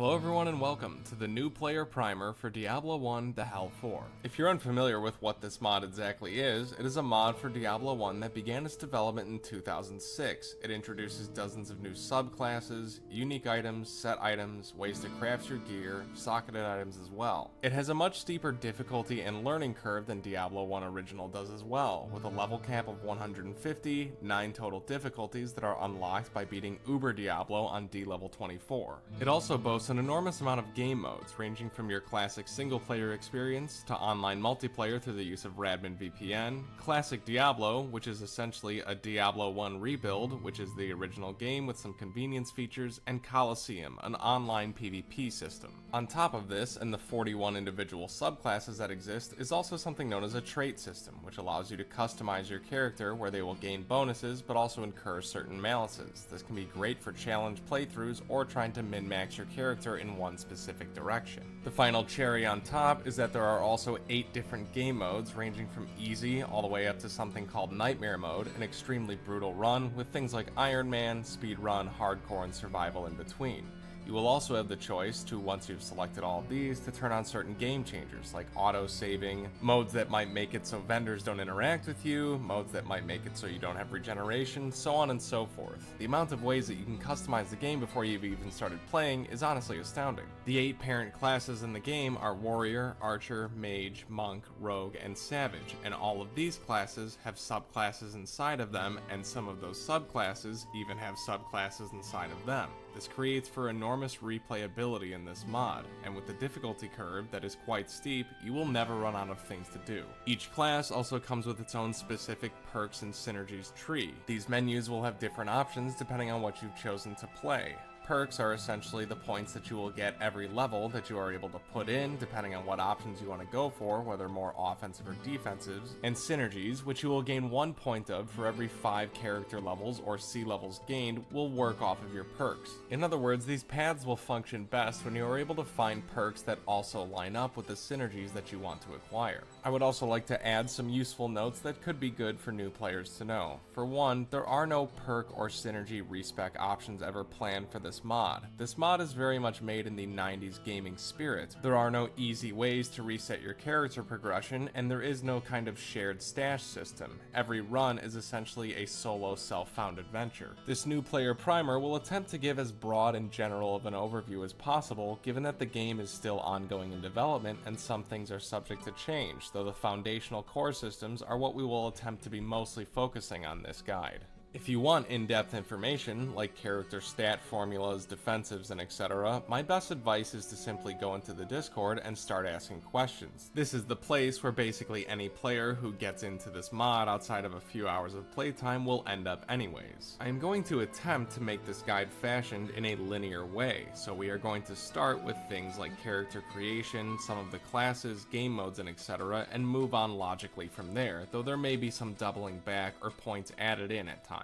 Hello everyone and welcome to the new player primer for Diablo 1 The Hell 4. If you're unfamiliar with what this mod exactly is, it is a mod for Diablo 1 that began its development in 2006. It introduces dozens of new subclasses, unique items, set items, ways to craft your gear, socketed items as well. It has a much steeper difficulty and learning curve than Diablo 1 Original does as well, with a level cap of 150, 9 total difficulties that are unlocked by beating Uber Diablo on D level 24. It also boasts an enormous amount of game modes, ranging from your classic single-player experience to online multiplayer through the use of Radman VPN, Classic Diablo, which is essentially a Diablo 1 rebuild, which is the original game with some convenience features, and Coliseum, an online PvP system. On top of this, and the 41 individual subclasses that exist, is also something known as a trait system, which allows you to customize your character where they will gain bonuses but also incur certain malices. This can be great for challenge playthroughs or trying to min-max your character in one specific direction. The final cherry on top is that there are also 8 different game modes, ranging from easy all the way up to something called Nightmare Mode, an extremely brutal run with things like Iron Man, speedrun, hardcore, and survival in between. You will also have the choice to, once you've selected all of these, to turn on certain game changers like auto-saving, modes that might make it so vendors don't interact with you, modes that might make it so you don't have regeneration, so on and so forth. The amount of ways that you can customize the game before you've even started playing is honestly astounding. The 8 parent classes in the game are Warrior, Archer, Mage, Monk, Rogue, and Savage, and all of these classes have subclasses inside of them, and some of those subclasses even have subclasses inside of them. This creates for enormous replayability in this mod, and with the difficulty curve that is quite steep, you will never run out of things to do. Each class also comes with its own specific perks and synergies tree. These menus will have different options depending on what you've chosen to play. Perks are essentially the points that you will get every level that you are able to put in, depending on what options you want to go for, whether more offensive or defensive, and synergies, which you will gain 1 point of for every 5 character levels or C levels gained, will work off of your perks. In other words, these paths will function best when you are able to find perks that also line up with the synergies that you want to acquire. I would also like to add some useful notes that could be good for new players to know. For one, there are no perk or synergy respec options ever planned for this mod. This mod is very much made in the 90s gaming spirit. There are no easy ways to reset your character progression, and there is no kind of shared stash system. Every run is essentially a solo self-found adventure. This new player primer will attempt to give as broad and general of an overview as possible, given that the game is still ongoing in development and some things are subject to change, though the foundational core systems are what we will attempt to be mostly focusing on this guide. If you want in-depth information, like character stat formulas, defensives, and etc., my best advice is to simply go into the Discord and start asking questions. This is the place where basically any player who gets into this mod outside of a few hours of playtime will end up anyways. I am going to attempt to make this guide fashioned in a linear way, so we are going to start with things like character creation, some of the classes, game modes, and etc., and move on logically from there, though there may be some doubling back or points added in at times.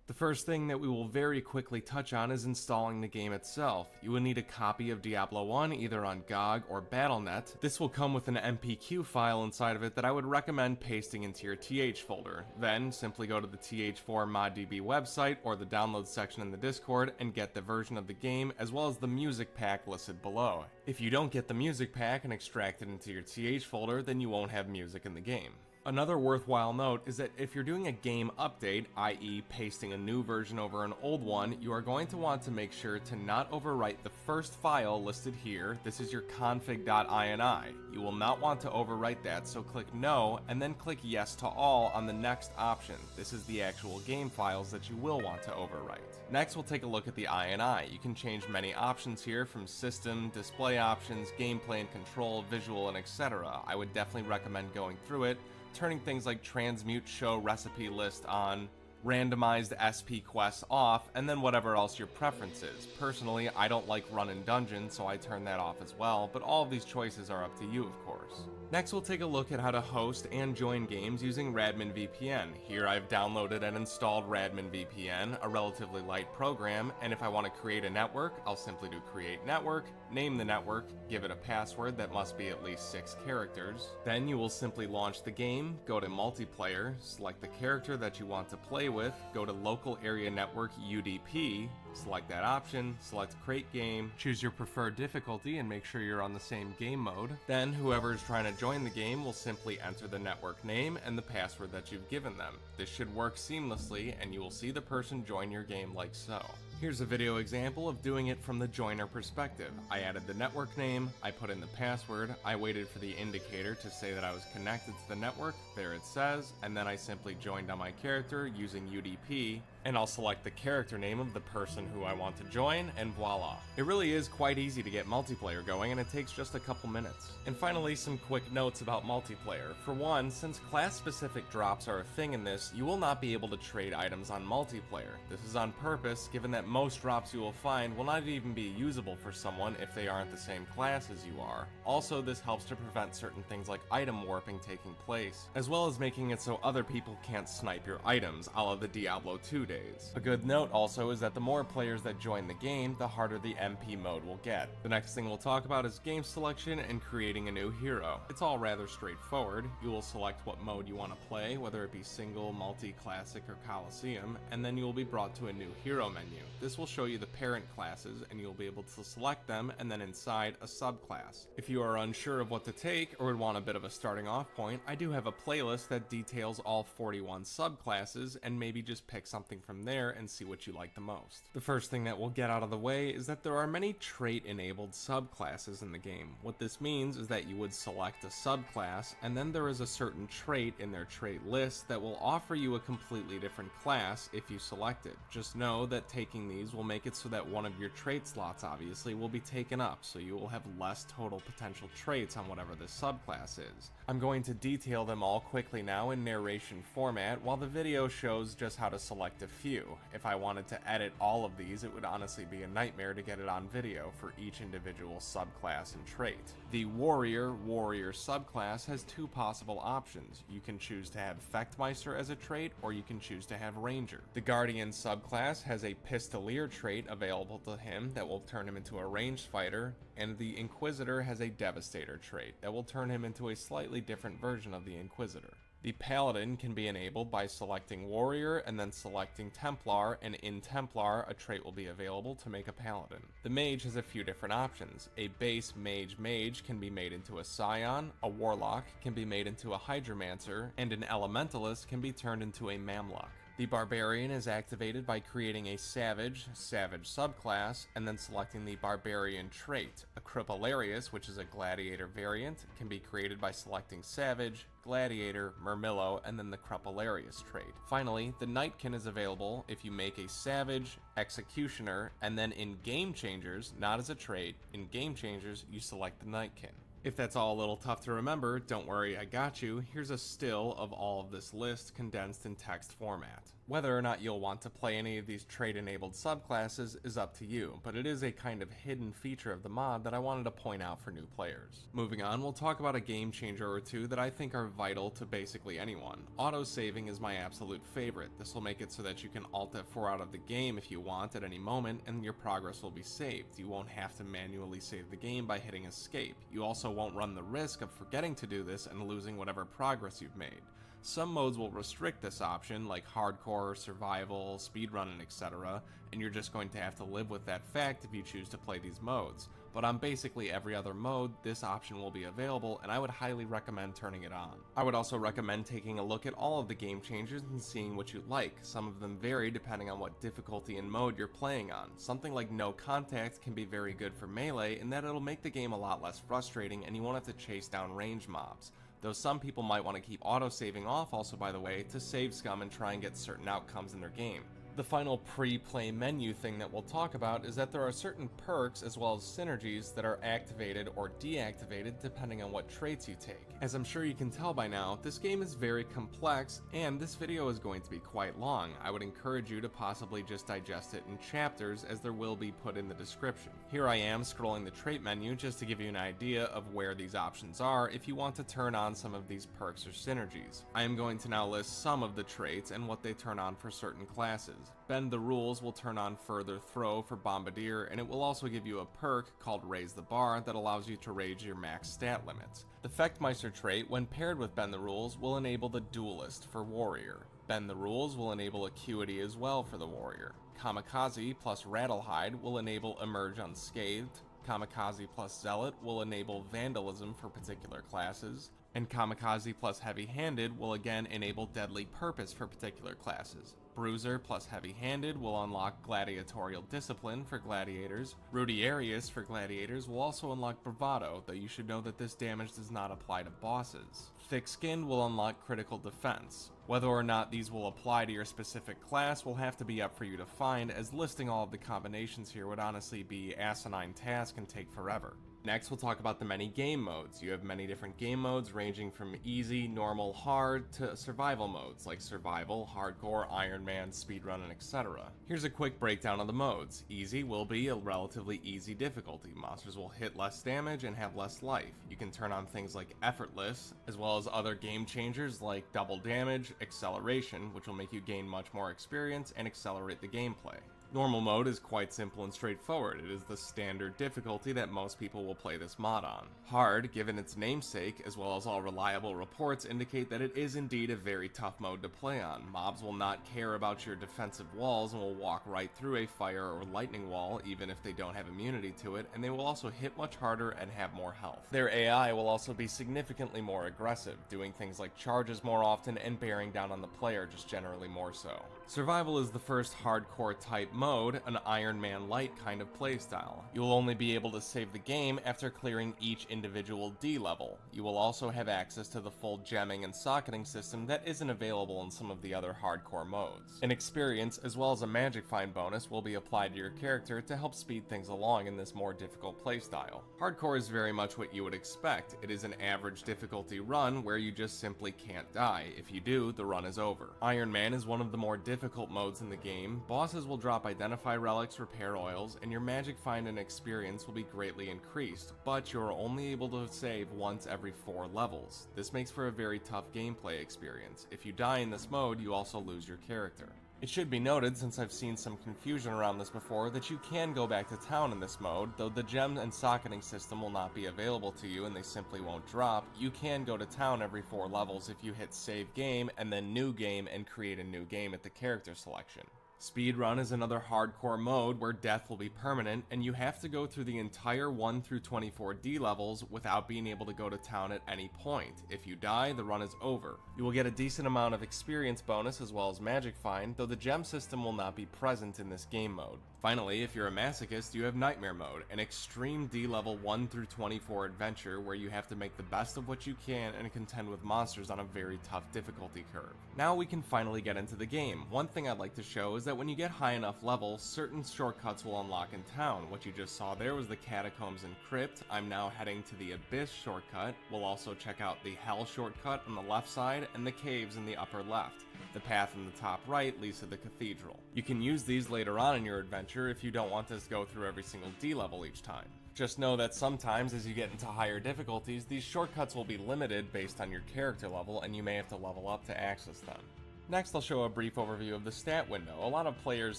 The first thing that we will very quickly touch on is installing the game itself. You will need a copy of Diablo 1 either on GOG or Battle.net. This will come with an MPQ file inside of it that I would recommend pasting into your TH folder. Then simply go to the TH4 ModDB website or the download section in the Discord and get the version of the game as well as the music pack listed below. If you don't get the music pack and extract it into your TH folder, then you won't have music in the game. Another worthwhile note is that if you're doing a game update, i.e. pasting a new version over an old one, you are going to want to make sure to not overwrite the first file listed here. This is your config.ini. You will not want to overwrite that, so click no and then click yes to all on the next option. This is the actual game files that you will want to overwrite. Next, we'll take a look at the ini. You can change many options here, from system, display options, gameplay and control, visual, and etc. I would definitely recommend going through it, turning things like transmute show recipe list on, randomized SP quests off, and then whatever else your preference is. Personally, I don't like run and dungeon, so I turn that off as well, but all of these choices are up to you, of course. Next, we'll take a look at how to host and join games using Radman VPN. Here I've downloaded and installed Radman VPN, a relatively light program, and if I want to create a network, I'll simply do create network, name the network, give it a password that must be at least 6 characters. Then you will simply launch the game, go to multiplayer, select the character that you want to play with, go to Local Area Network UDP, select that option, select Create Game, choose your preferred difficulty and make sure you're on the same game mode. Then whoever is trying to join the game will simply enter the network name and the password that you've given them. This should work seamlessly and you will see the person join your game like so. Here's a video example of doing it from the joiner perspective. I added the network name, I put in the password, I waited for the indicator to say that I was connected to the network, there it says, and then I simply joined on my character using UDP, and I'll select the character name of the person who I want to join, and voila. It really is quite easy to get multiplayer going, and it takes just a couple minutes. And finally, some quick notes about multiplayer. For one, since class-specific drops are a thing in this, you will not be able to trade items on multiplayer. This is on purpose, given that most drops you will find will not even be usable for someone if they aren't the same class as you are. Also, this helps to prevent certain things like item warping taking place, as well as making it so other people can't snipe your items, a la the Diablo 2 days. A good note also is that the more players that join the game, the harder the MP mode will get. The next thing we'll talk about is game selection and creating a new hero. It's all rather straightforward. You will select what mode you want to play, whether it be single, multi, classic, or Coliseum, and then you will be brought to a new hero menu. This will show you the parent classes and you'll be able to select them and then inside a subclass. If you are unsure of what to take or would want a bit of a starting off point, I do have a playlist that details all 41 subclasses and maybe just pick something from there and see what you like the most. The first thing that we'll get out of the way is that there are many trait-enabled subclasses in the game. What this means is that you would select a subclass and then there is a certain trait in their trait list that will offer you a completely different class if you select it. Just know that taking these will make it so that one of your trait slots obviously will be taken up, so you will have less total potential traits on whatever this subclass is. I'm going to detail them all quickly now in narration format while the video shows just how to select a few. If I wanted to edit all of these, it would honestly be a nightmare to get it on video for each individual subclass and trait. The Warrior subclass has two possible options. You can choose to have Fechtmeister as a trait, or you can choose to have Ranger. The Guardian subclass has a Pistolier trait available to him that will turn him into a ranged fighter, and the Inquisitor has a Devastator trait that will turn him into a slightly different version of the Inquisitor. The Paladin can be enabled by selecting Warrior and then selecting Templar, and in Templar, a trait will be available to make a Paladin. The Mage has a few different options. A base Mage can be made into a Scion, a Warlock can be made into a Hydromancer, and an Elementalist can be turned into a Mamluck. The Barbarian is activated by creating a Savage subclass, and then selecting the Barbarian trait. A Cripularius, which is a Gladiator variant, can be created by selecting Savage, Gladiator, Murmillo, and then the Crepularius trait. Finally, the Nightkin is available if you make a Savage, Executioner, and then in Game Changers, not as a trait, in Game Changers, you select the Nightkin. If that's all a little tough to remember, don't worry, I got you. Here's a still of all of this list condensed in text format. Whether or not you'll want to play any of these trait-enabled subclasses is up to you, but it is a kind of hidden feature of the mod that I wanted to point out for new players. Moving on, we'll talk about a game changer or two that I think are vital to basically anyone. Auto-saving is my absolute favorite. This will make it so that you can Alt F4 out of the game if you want at any moment, and your progress will be saved. You won't have to manually save the game by hitting escape. You also won't run the risk of forgetting to do this and losing whatever progress you've made. Some modes will restrict this option, like hardcore, survival, speedrunning, etc., and you're just going to have to live with that fact if you choose to play these modes. But on basically every other mode, this option will be available, and I would highly recommend turning it on. I would also recommend taking a look at all of the game changers and seeing what you like. Some of them vary depending on what difficulty and mode you're playing on. Something like No Contact can be very good for melee in that it'll make the game a lot less frustrating and you won't have to chase down range mobs. Though some people might want to keep auto-saving off also, by the way, to save scum and try and get certain outcomes in their game. The final pre-play menu thing that we'll talk about is that there are certain perks as well as synergies that are activated or deactivated depending on what traits you take. As I'm sure you can tell by now, this game is very complex and this video is going to be quite long. I would encourage you to possibly just digest it in chapters, as there will be put in the description. Here I am scrolling the trait menu just to give you an idea of where these options are if you want to turn on some of these perks or synergies. I am going to now list some of the traits and what they turn on for certain classes. Bend the Rules will turn on Further Throw for Bombardier, and it will also give you a perk called Raise the Bar that allows you to raise your max stat limits. The Fechtmeister trait, when paired with Bend the Rules, will enable the Duelist for Warrior. Bend the Rules will enable Acuity as well for the warrior. Kamikaze plus Rattlehide will enable Emerge Unscathed. Kamikaze plus Zealot will enable Vandalism for particular classes. And Kamikaze plus Heavy-Handed will again enable Deadly Purpose for particular classes. Bruiser plus Heavy-Handed will unlock Gladiatorial Discipline for gladiators. Rudiarius for gladiators will also unlock Bravado, though you should know that this damage does not apply to bosses. Thick-Skinned will unlock Critical Defense. Whether or not these will apply to your specific class will have to be up for you to find, as listing all of the combinations here would honestly be asinine task and take forever. Next, we'll talk about the many game modes. You have many different game modes ranging from easy, normal, hard, to survival modes like survival, hardcore, Iron Man, speedrun, and etc. Here's a quick breakdown of the modes. Easy will be a relatively easy difficulty. Monsters will hit less damage and have less life. You can turn on things like effortless, as well as other game changers like double damage, acceleration, which will make you gain much more experience and accelerate the gameplay. Normal mode is quite simple and straightforward. It is the standard difficulty that most people will play this mod on. Hard, given its namesake, as well as all reliable reports, indicate that it is indeed a very tough mode to play on. Mobs will not care about your defensive walls and will walk right through a fire or lightning wall, even if they don't have immunity to it, and they will also hit much harder and have more health. Their AI will also be significantly more aggressive, doing things like charges more often and bearing down on the player just generally more so. Survival is the first hardcore type mode, an Iron Man light kind of playstyle. You will only be able to save the game after clearing each individual D level. You will also have access to the full gemming and socketing system that isn't available in some of the other hardcore modes. An experience as well as a magic find bonus will be applied to your character to help speed things along in this more difficult playstyle. Hardcore is very much what you would expect. It is an average difficulty run where you just simply can't die. If you do, the run is over. Iron Man is one of the more difficult modes in the game. Bosses will drop identify relics, repair oils, and your magic find and experience will be greatly increased, but you're only able to save once every 4 levels. This makes for a very tough gameplay experience. If you die in this mode, you also lose your character. It should be noted, since I've seen some confusion around this before, that you can go back to town in this mode. Though the gem and socketing system will not be available to you and they simply won't drop, you can go to town every 4 levels if you hit save game and then new game and create a new game at the character selection. Speedrun is another hardcore mode where death will be permanent, and you have to go through the entire 1 through 24D levels without being able to go to town at any point. If you die, the run is over. You will get a decent amount of experience bonus as well as magic find, though the gem system will not be present in this game mode. Finally, if you're a masochist, you have Nightmare Mode, an extreme D-level 1 through 24 adventure where you have to make the best of what you can and contend with monsters on a very tough difficulty curve. Now we can finally get into the game. One thing I'd like to show is that when you get high enough levels, certain shortcuts will unlock in town. What you just saw there was the Catacombs and Crypt. I'm now heading to the Abyss shortcut. We'll also check out the Hell shortcut on the left side and the caves in the upper left. The path in the top right leads to the cathedral. You can use these later on in your adventure if you don't want to go through every single D level each time. Just know that sometimes as you get into higher difficulties, these shortcuts will be limited based on your character level and you may have to level up to access them. Next, I'll show a brief overview of the stat window. A lot of players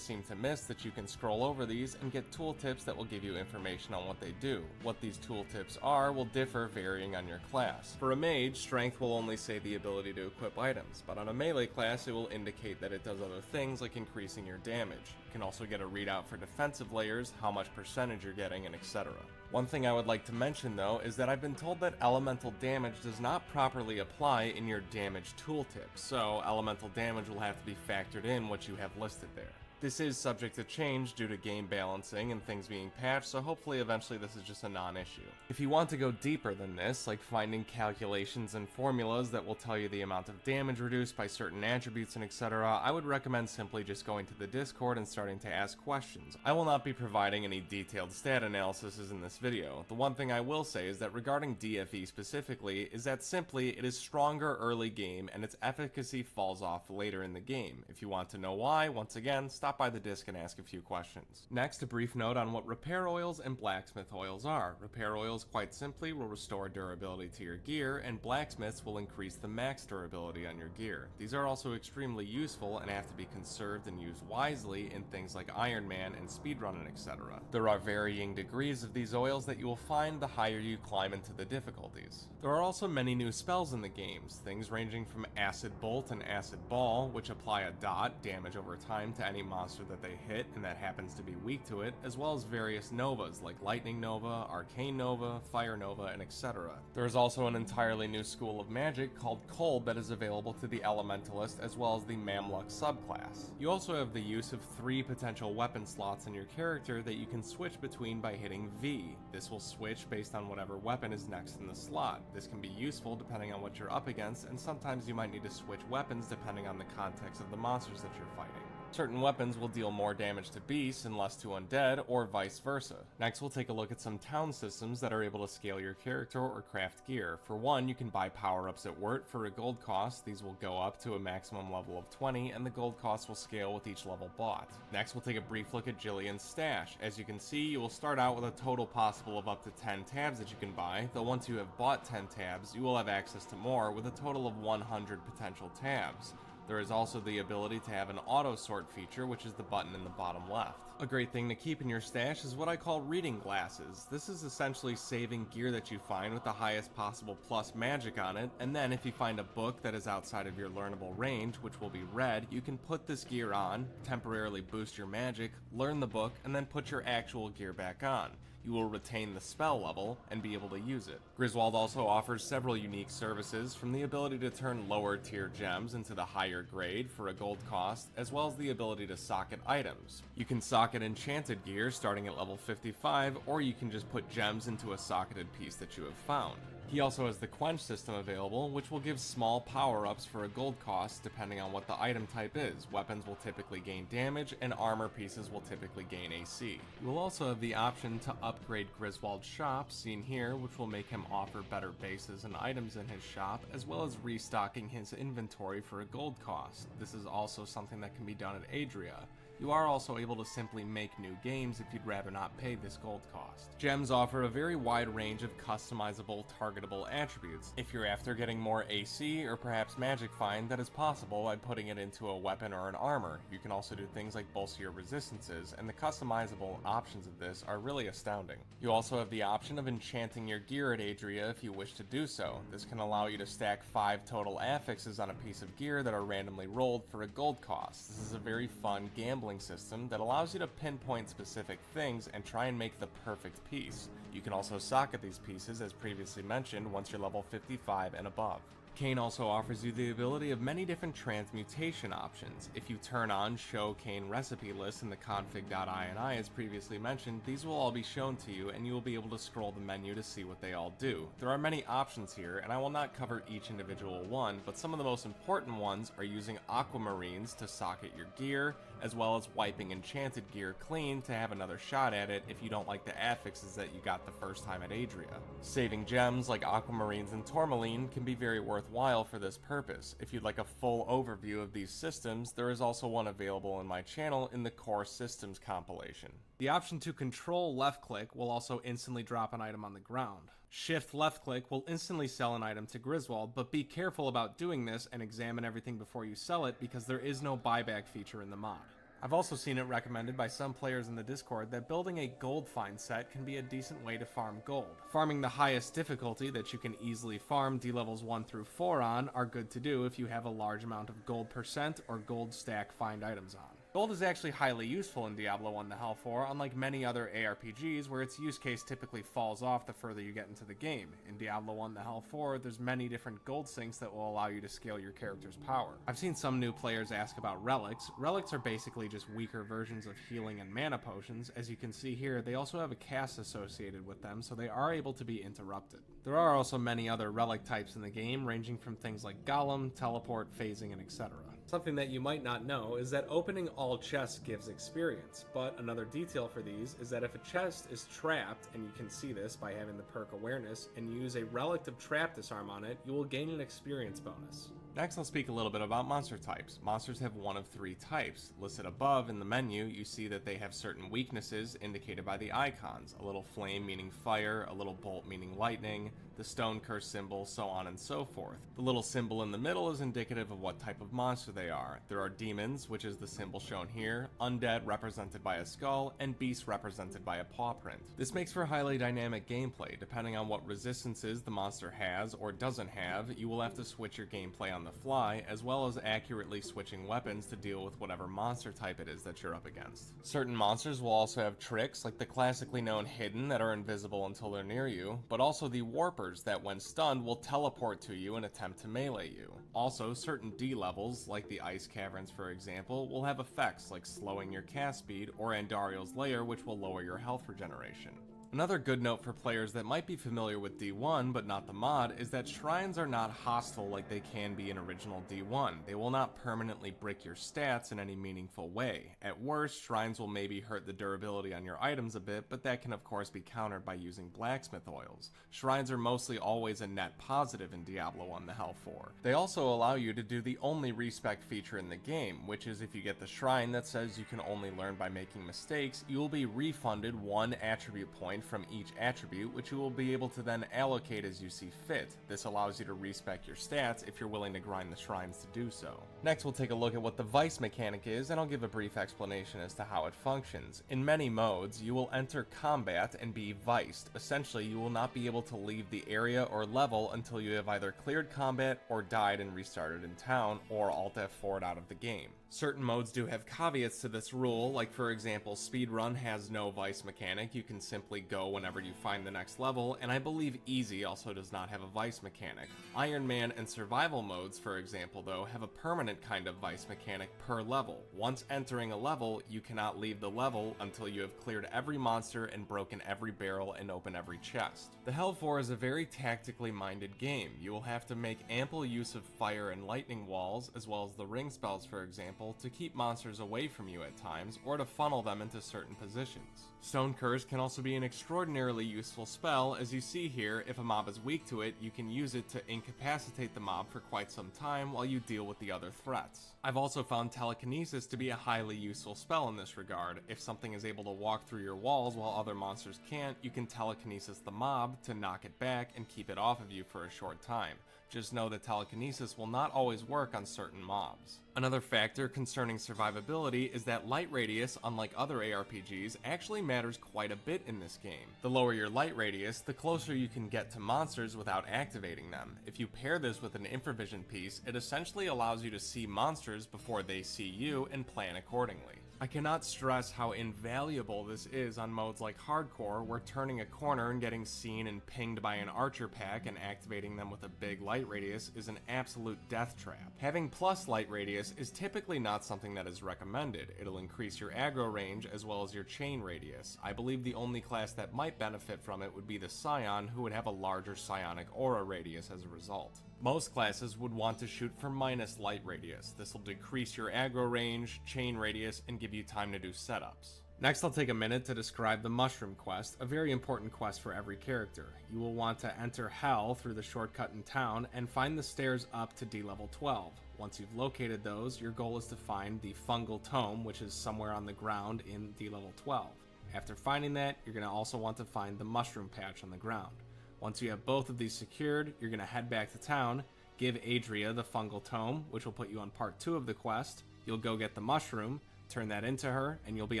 seem to miss that you can scroll over these and get tooltips that will give you information on what they do. What these tooltips are will differ varying on your class. For a mage, strength will only say the ability to equip items, but on a melee class it will indicate that it does other things like increasing your damage. You can also get a readout for defensive layers, how much percentage you're getting, and etc. One thing I would like to mention though is that I've been told that elemental damage does not properly apply in your damage tooltip, so elemental damage will have to be factored in what you have listed there. This is subject to change due to game balancing and things being patched, so hopefully eventually this is just a non-issue. If you want to go deeper than this, like finding calculations and formulas that will tell you the amount of damage reduced by certain attributes and etc., I would recommend simply just going to the Discord and starting to ask questions. I will not be providing any detailed stat analysis in this video. The one thing I will say is that regarding DFE specifically, is that simply it is stronger early game and its efficacy falls off later in the game. If you want to know why, once again, stop stop by the disc and ask a few questions. Next, a brief note on what repair oils and blacksmith oils are. Repair oils, quite simply, will restore durability to your gear, and blacksmiths will increase the max durability on your gear. These are also extremely useful and have to be conserved and used wisely in things like Iron Man and speedrunning, etc. There are varying degrees of these oils that you will find the higher you climb into the difficulties. There are also many new spells in the games, things ranging from Acid Bolt and Acid Ball, which apply a dot damage over time to any monster that they hit and that happens to be weak to it, as well as various novas like Lightning Nova, Arcane Nova, Fire Nova, and etc. There is also an entirely new school of magic called Cold that is available to the Elementalist as well as the Mamluk subclass. You also have the use of 3 potential weapon slots in your character that you can switch between by hitting V. This will switch based on whatever weapon is next in the slot. This can be useful depending on what you're up against, and sometimes you might need to switch weapons depending on the context of the monsters that you're fighting. Certain weapons will deal more damage to beasts and less to undead, or vice versa. Next, we'll take a look at some town systems that are able to scale your character or craft gear. For one, you can buy power-ups at Wirt for a gold cost. These will go up to a maximum level of 20, and the gold cost will scale with each level bought. Next, we'll take a brief look at Jillian's stash. As you can see, you will start out with a total possible of up to 10 tabs that you can buy, though once you have bought 10 tabs, you will have access to more with a total of 100 potential tabs. There is also the ability to have an auto sort feature, which is the button in the bottom left. A great thing to keep in your stash is what I call reading glasses. This is essentially saving gear that you find with the highest possible plus magic on it, and then if you find a book that is outside of your learnable range, which will be red, you can put this gear on, temporarily boost your magic, learn the book, and then put your actual gear back on. You will retain the spell level and be able to use it. Griswold also offers several unique services, from the ability to turn lower tier gems into the higher grade for a gold cost, as well as the ability to socket items. You can socket enchanted gear starting at level 55, or you can just put gems into a socketed piece that you have found. He also has the Quench system available, which will give small power-ups for a gold cost depending on what the item type is. Weapons will typically gain damage, and armor pieces will typically gain AC. You will also have the option to upgrade Griswold's shop, seen here, which will make him offer better bases and items in his shop, as well as restocking his inventory for a gold cost. This is also something that can be done at Adria. You are also able to simply make new games if you'd rather not pay this gold cost. Gems offer a very wide range of customizable, targetable attributes. If you're after getting more AC or perhaps magic find, that is possible by putting it into a weapon or an armor. You can also do things like bolster your resistances, and the customizable options of this are really astounding. You also have the option of enchanting your gear at Adria if you wish to do so. This can allow you to stack 5 total affixes on a piece of gear that are randomly rolled for a gold cost. This is a very fun gambling system that allows you to pinpoint specific things and try and make the perfect piece. You can also socket these pieces, as previously mentioned, once you're level 55 and above. Kain also offers you the ability of many different transmutation options. If you turn on Show Kain Recipe List in the config.ini as previously mentioned, these will all be shown to you and you will be able to scroll the menu to see what they all do. There are many options here, and I will not cover each individual one, but some of the most important ones are using aquamarines to socket your gear, as well as wiping enchanted gear clean to have another shot at it if you don't like the affixes that you got the first time at Adria. Saving gems like aquamarines and tourmaline can be very worthwhile for this purpose. If you'd like a full overview of these systems, there is also one available in my channel in the Core Systems compilation. The option to control left click will also instantly drop an item on the ground. Shift left click will instantly sell an item to Griswold, but be careful about doing this and examine everything before you sell it because there is no buyback feature in the mod. I've also seen it recommended by some players in the Discord that building a gold find set can be a decent way to farm gold. Farming the highest difficulty that you can easily farm D-levels 1 through 4 on are good to do if you have a large amount of gold percent or gold stack find items on. Gold is actually highly useful in Diablo 1 the Hell 4, unlike many other ARPGs where its use case typically falls off the further you get into the game. In Diablo 1 the Hell 4, there's many different gold sinks that will allow you to scale your character's power. I've seen some new players ask about relics. Relics are basically just weaker versions of healing and mana potions. As you can see here, they also have a cast associated with them, so they are able to be interrupted. There are also many other relic types in the game, ranging from things like Golem, Teleport, Phasing, and etc. Something that you might not know is that opening all chests gives experience, but another detail for these is that if a chest is trapped, and you can see this by having the perk awareness, and you use a relic of trap disarm on it, you will gain an experience bonus. Next, I'll speak a little bit about monster types. Monsters have one of 3 types. Listed above in the menu, you see that they have certain weaknesses indicated by the icons. A little flame meaning fire, a little bolt meaning lightning, the stone curse symbol, so on and so forth. The little symbol in the middle is indicative of what type of monster they are. There are demons, which is the symbol shown here, undead represented by a skull, and beasts represented by a paw print. This makes for highly dynamic gameplay. Depending on what resistances the monster has or doesn't have, you will have to switch your gameplay on the fly, as well as accurately switching weapons to deal with whatever monster type it is that you're up against. Certain monsters will also have tricks, like the classically known hidden that are invisible until they're near you, but also the warpers that when stunned will teleport to you and attempt to melee you. Also, certain D levels, like the ice caverns for example, will have effects like slowing your cast speed, or Andariel's lair, which will lower your health regeneration. Another good note for players that might be familiar with D1 but not the mod is that shrines are not hostile like they can be in original D1. They will not permanently break your stats in any meaningful way. At worst, shrines will maybe hurt the durability on your items a bit, but that can of course be countered by using blacksmith oils. Shrines are mostly always a net positive in Diablo 1 the Hell 4. They also allow you to do the only respec feature in the game, which is if you get the shrine that says you can only learn by making mistakes, you will be refunded 1 attribute point from each attribute, which you will be able to then allocate as you see fit. This allows you to respec your stats if you're willing to grind the shrines to do so. Next, we'll take a look at what the vice mechanic is, and I'll give a brief explanation as to how it functions. In many modes, you will enter combat and be viced. Essentially, you will not be able to leave the area or level until you have either cleared combat or died and restarted in town, or Alt F4'd out of the game. Certain modes do have caveats to this rule, like for example, Speedrun has no vice mechanic. You can simply go whenever you find the next level, and I believe Easy also does not have a vice mechanic. Iron Man and Survival modes, for example, though, have a permanent kind of vice mechanic per level. Once entering a level, you cannot leave the level until you have cleared every monster and broken every barrel and opened every chest. The Hell 4 is a very tactically minded game. You will have to make ample use of fire and lightning walls, as well as the ring spells, for example, to keep monsters away from you at times, or to funnel them into certain positions. Stone Curse can also be an extraordinarily useful spell. As you see here, if a mob is weak to it, you can use it to incapacitate the mob for quite some time while you deal with the other threats. I've also found Telekinesis to be a highly useful spell in this regard. If something is able to walk through your walls while other monsters can't, you can Telekinesis the mob to knock it back and keep it off of you for a short time. Just know that telekinesis will not always work on certain mobs. Another factor concerning survivability is that light radius, unlike other ARPGs, actually matters quite a bit in this game. The lower your light radius, the closer you can get to monsters without activating them. If you pair this with an infravision piece, it essentially allows you to see monsters before they see you and plan accordingly. I cannot stress how invaluable this is on modes like Hardcore, where turning a corner and getting seen and pinged by an archer pack and activating them with a big light radius is an absolute death trap. Having plus light radius is typically not something that is recommended. It'll increase your aggro range as well as your chain radius. I believe the only class that might benefit from it would be the Scion, who would have a larger psionic aura radius as a result. Most classes would want to shoot for minus light radius. This will decrease your aggro range, chain radius, and give you time to do setups. Next, I'll take a minute to describe the Mushroom Quest, a very important quest for every character. You will want to enter Hell through the shortcut in town and find the stairs up to D level 12. Once you've located those, your goal is to find the Fungal Tome, which is somewhere on the ground in D level 12. After finding that, you're going to also want to find the Mushroom Patch on the ground. Once you have both of these secured, you're going to head back to town, give Adria the Fungal Tome, which will put you on part 2 of the quest. You'll go get the mushroom, turn that into her, and you'll be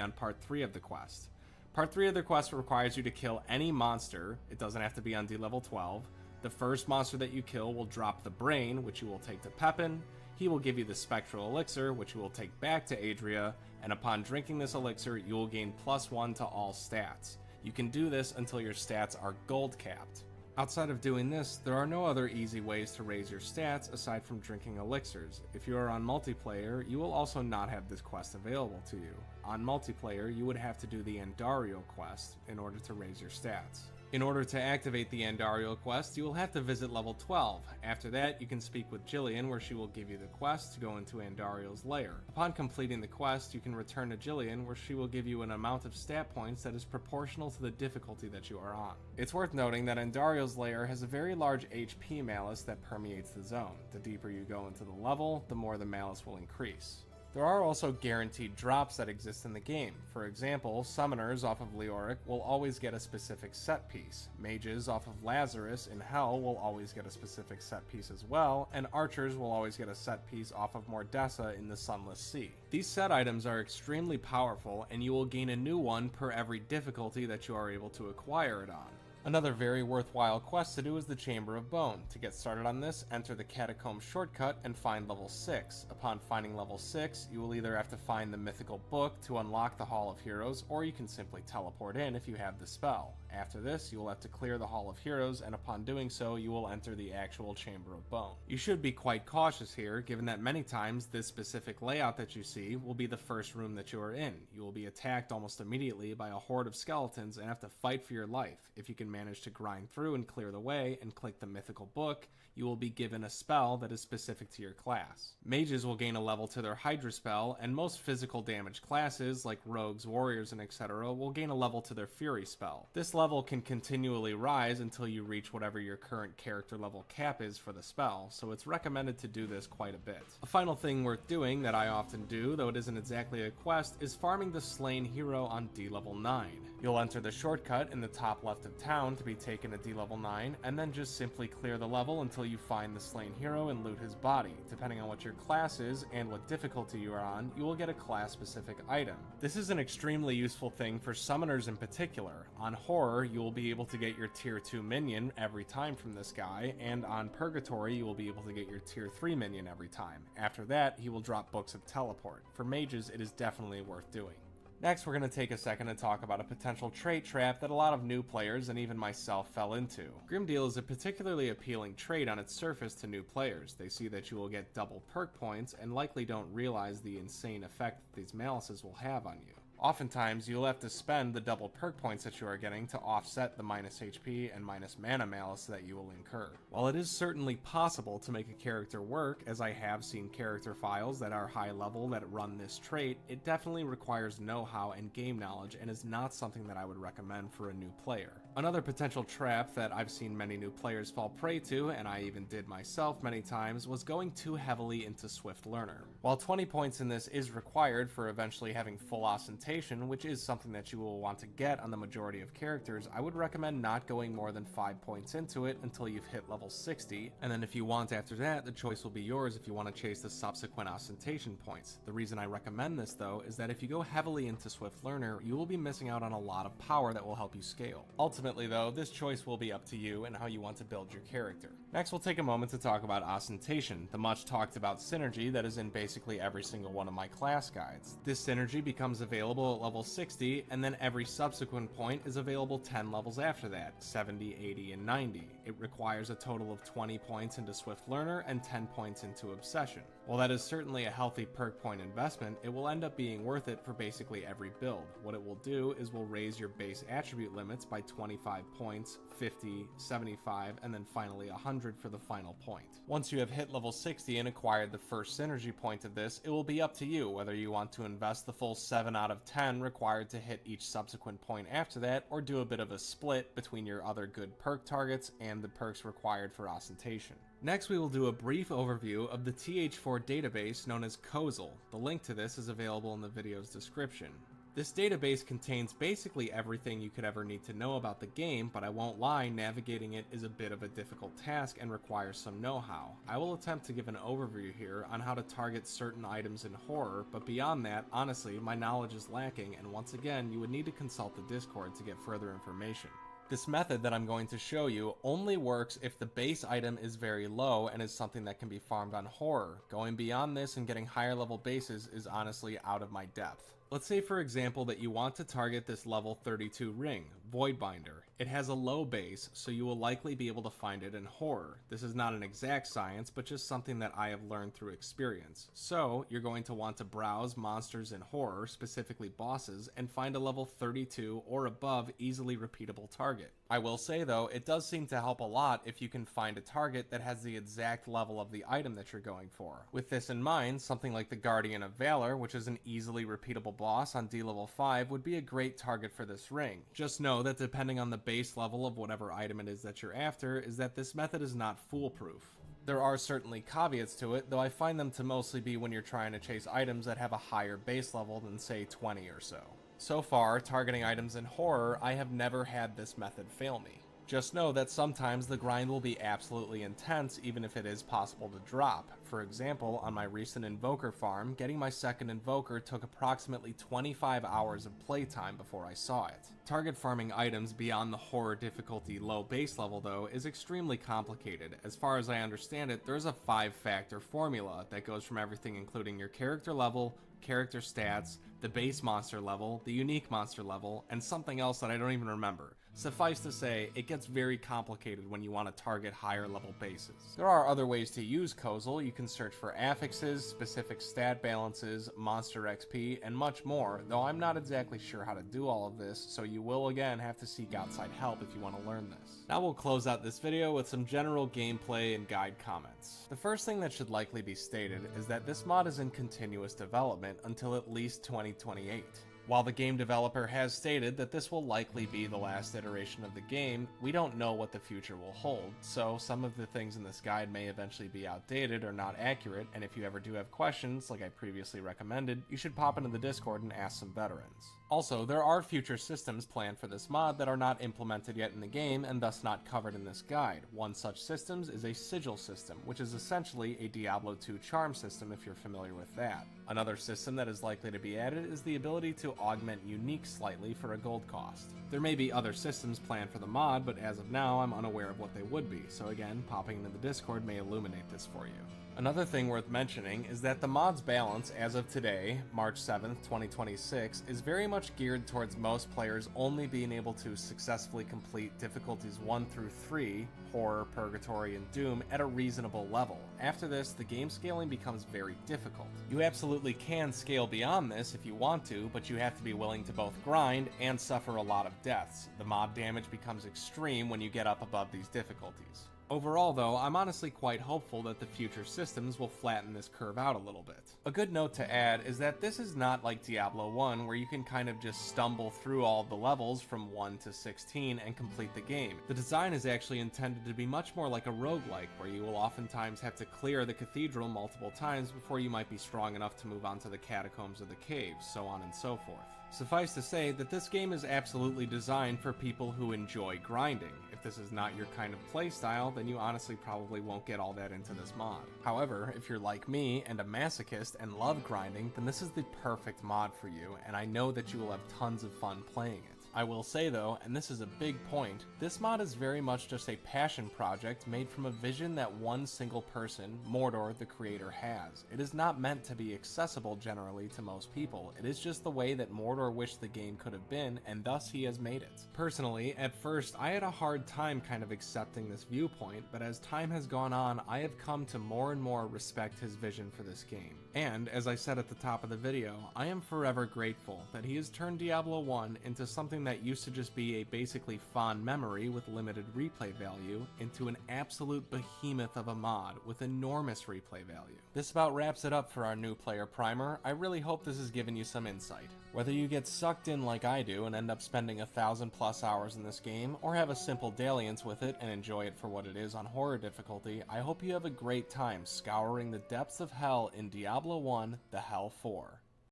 on part 3 of the quest. Part 3 of the quest requires you to kill any monster. It doesn't have to be on D level 12. The first monster that you kill will drop the brain, which you will take to Pepin. He will give you the spectral elixir, which you will take back to Adria, and upon drinking this elixir, you will gain +1 to all stats. You can do this until your stats are gold capped. Outside of doing this, there are no other easy ways to raise your stats aside from drinking elixirs. If you are on multiplayer, you will also not have this quest available to you. On multiplayer, you would have to do the Andariel quest in order to raise your stats. In order to activate the Andariel quest, you will have to visit level 12. After that, you can speak with Jillian, where she will give you the quest to go into Andariel's lair. Upon completing the quest, you can return to Jillian, where she will give you an amount of stat points that is proportional to the difficulty that you are on. It's worth noting that Andariel's lair has a very large HP malice that permeates the zone. The deeper you go into the level, the more the malice will increase. There are also guaranteed drops that exist in the game. For example, summoners off of Leoric will always get a specific set piece. Mages off of Lazarus in Hell will always get a specific set piece as well, and archers will always get a set piece off of Mordessa in the Sunless Sea. These set items are extremely powerful, and you will gain a new one per every difficulty that you are able to acquire it on. Another very worthwhile quest to do is the Chamber of Bone. To get started on this, enter the Catacomb shortcut and find level 6. Upon finding level 6, you will either have to find the mythical book to unlock the Hall of Heroes, or you can simply teleport in if you have the spell. After this, you will have to clear the Hall of Heroes, and upon doing so, you will enter the actual Chamber of Bone. You should be quite cautious here, given that many times this specific layout that you see will be the first room that you are in. You will be attacked almost immediately by a horde of skeletons and have to fight for your life. If you can manage to grind through and clear the way and click the mythical book, you will be given a spell that is specific to your class. Mages will gain a level to their Hydra spell, and most physical damage classes, like rogues, warriors, and etc., will gain a level to their Fury spell. This level can continually rise until you reach whatever your current character level cap is for the spell, so it's recommended to do this quite a bit. A final thing worth doing that I often do, though it isn't exactly a quest, is farming the Slain Hero on D level 9. You'll enter the shortcut in the top left of town to be taken to D level 9, and then just simply clear the level until you find the Slain Hero and loot his body. Depending on what your class is and what difficulty you are on, you will get a class-specific item. This is an extremely useful thing for summoners in particular. On Horror, you will be able to get your tier 2 minion every time from this guy, and on Purgatory, you will be able to get your tier 3 minion every time. After that, he will drop Books of Teleport. For mages, it is definitely worth doing. Next, we're going to take a second to talk about a potential trait trap that a lot of new players and even myself fell into. Grimdeal is a particularly appealing trait on its surface to new players. They see that you will get double perk points and likely don't realize the insane effect that these malices will have on you. Oftentimes, you'll have to spend the double perk points that you are getting to offset the minus HP and minus mana malice that you will incur. While it is certainly possible to make a character work, as I have seen character files that are high level that run this trait, it definitely requires know-how and game knowledge and is not something that I would recommend for a new player. Another potential trap that I've seen many new players fall prey to, and I even did myself many times, was going too heavily into Swift Learner. While 20 points in this is required for eventually having full ostentation, which is something that you will want to get on the majority of characters, I would recommend not going more than 5 points into it until you've hit level 60, and then if you want after that, the choice will be yours if you want to chase the subsequent ostentation points. The reason I recommend this though is that if you go heavily into Swift Learner, you will be missing out on a lot of power that will help you scale. Ultimately though, this choice will be up to you and how you want to build your character. Next, we'll take a moment to talk about ostentation, the much talked about synergy that is in basically every single one of my class guides. This synergy becomes available at level 60, and then every subsequent point is available 10 levels after that, 70, 80, and 90. It requires a total of 20 points into Swift Learner and 10 points into Obsession. While that is certainly a healthy perk point investment, it will end up being worth it for basically every build. What it will do is will raise your base attribute limits by 25 points, 50, 75, and then finally 100 for the final point. Once you have hit level 60 and acquired the first synergy point of this, it will be up to you whether you want to invest the full 7 out of 10 required to hit each subsequent point after that, or do a bit of a split between your other good perk targets and the perks required for ostentation. Next, we will do a brief overview of the TH4 database known as Kozil. The link to this is available in the video's description. This database contains basically everything you could ever need to know about the game, but I won't lie, navigating it is a bit of a difficult task and requires some know-how. I will attempt to give an overview here on how to target certain items in horror, but beyond that, honestly, my knowledge is lacking, and once again, you would need to consult the Discord to get further information. This method that I'm going to show you only works if the base item is very low and is something that can be farmed on horror. Going beyond this and getting higher level bases is honestly out of my depth. Let's say for example that you want to target this level 32 ring. Voidbinder. It has a low base, so you will likely be able to find it in horror. This is not an exact science, but just something that I have learned through experience. So, you're going to want to browse monsters in horror, specifically bosses, and find a level 32 or above easily repeatable target. I will say though, it does seem to help a lot if you can find a target that has the exact level of the item that you're going for. With this in mind, something like the Guardian of Valor, which is an easily repeatable boss on D level 5, would be a great target for this ring. Just know that depending on the base level of whatever item it is that you're after, is that this method is not foolproof. There are certainly caveats to it, though I find them to mostly be when you're trying to chase items that have a higher base level than say 20 or so. So far, targeting items in horror, I have never had this method fail me. Just know that sometimes the grind will be absolutely intense even if it is possible to drop. For example, on my recent Invoker farm, getting my second Invoker took approximately 25 hours of playtime before I saw it. Target farming items beyond the horror difficulty low base level though is extremely complicated. As far as I understand it, there's a 5-factor formula that goes from everything including your character level, character stats, the base monster level, the unique monster level, and something else that I don't even remember. Suffice to say, it gets very complicated when you want to target higher level bases. There are other ways to use Kozel. You can search for affixes, specific stat balances, monster XP, and much more, though I'm not exactly sure how to do all of this, so you will again have to seek outside help if you want to learn this. Now we'll close out this video with some general gameplay and guide comments. The first thing that should likely be stated is that this mod is in continuous development until at least 2028. While the game developer has stated that this will likely be the last iteration of the game, we don't know what the future will hold, so some of the things in this guide may eventually be outdated or not accurate, and if you ever do have questions, like I previously recommended, you should pop into the Discord and ask some veterans. Also, there are future systems planned for this mod that are not implemented yet in the game and thus not covered in this guide. One such system is a sigil system, which is essentially a Diablo 2 charm system if you're familiar with that. Another system that is likely to be added is the ability to augment unique slightly for a gold cost. There may be other systems planned for the mod, but as of now I'm unaware of what they would be, so again, popping into the Discord may illuminate this for you. Another thing worth mentioning is that the mod's balance as of today, March 7th, 2026, is very much geared towards most players only being able to successfully complete difficulties 1 through 3, Horror, Purgatory, and Doom, at a reasonable level. After this, the game scaling becomes very difficult. You absolutely can scale beyond this if you want to, but you have to be willing to both grind and suffer a lot of deaths. The mob damage becomes extreme when you get up above these difficulties. Overall though, I'm honestly quite hopeful that the future systems will flatten this curve out a little bit. A good note to add is that this is not like Diablo 1 where you can kind of just stumble through all of the levels from 1 to 16 and complete the game. The design is actually intended to be much more like a roguelike where you will oftentimes have to clear the cathedral multiple times before you might be strong enough to move on to the catacombs or the caves, so on and so forth. Suffice to say that this game is absolutely designed for people who enjoy grinding. If this is not your kind of playstyle, then you honestly probably won't get all that into this mod. However, if you're like me and a masochist and love grinding, then this is the perfect mod for you, and I know that you will have tons of fun playing it. I will say though, and this is a big point, this mod is very much just a passion project made from a vision that one single person, Mordor the creator, has. It is not meant to be accessible generally to most people. It is just the way that Mordor wished the game could have been, and thus he has made it. Personally, at first I had a hard time kind of accepting this viewpoint, but as time has gone on, I have come to more and more respect his vision for this game. And, as I said at the top of the video, I am forever grateful that he has turned Diablo 1 into something that used to just be a basically fond memory with limited replay value into an absolute behemoth of a mod with enormous replay value. This about wraps it up for our new player primer. I really hope this has given you some insight. Whether you get sucked in like I do and end up spending 1,000+ hours in this game, or have a simple dalliance with it and enjoy it for what it is on horror difficulty, I hope you have a great time scouring the depths of hell in Diablo 1: The Hell 4.